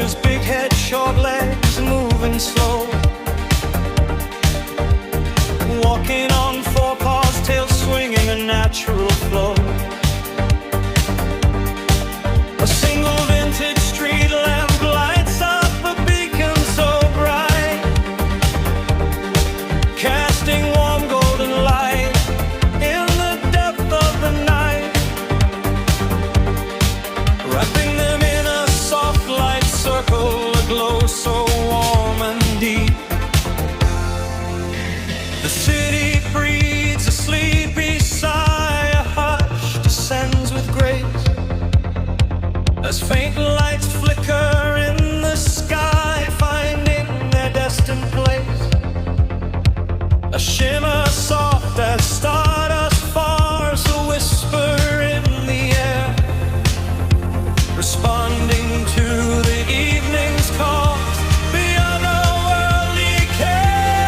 creatures, big head, short legs, moving slow, walking on four paws, tail swinging a natural flow. A single vintage street lamp lights up a beacon so bright, casting warm golden light in the depth of the night, wrapping them in a soft light circle, a glow so warm and deep. The city breathes a sleepy sigh, a hush descends with grace as faint lights flicker in the sky, finding their destined place. A shimmer soft as stardust fars, a whisper in the air, responding to the evening's call beyond a worldly care.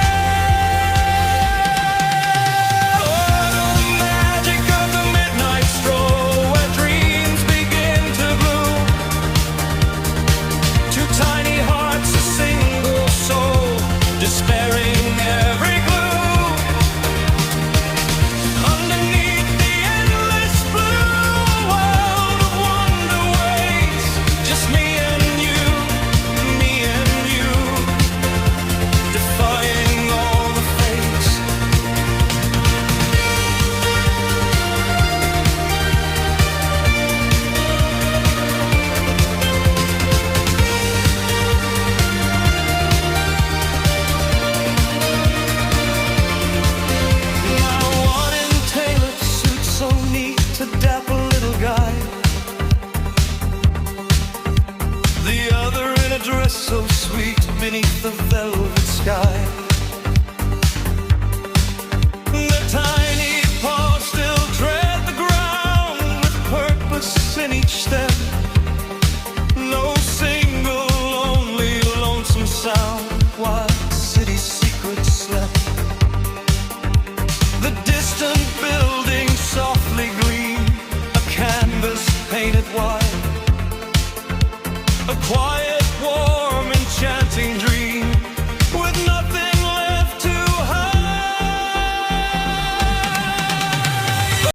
Oh, the magic of the midnight stroll, where dreams begin to bloom. Two tiny hearts, a single soul, despairing every clue. Underneath the endless blue, a world of wonder waits. Just me and you, defying all the fates. Now one in tailored suit so neat to dapper little guy, the other in a dress so sweet beneath the velvet sky. Their tiny paws still tread the ground with purpose in each step. No single lonely lonesome sound while city secrets slept. The distant buildings softly gleam, a canvas painted white, a quiet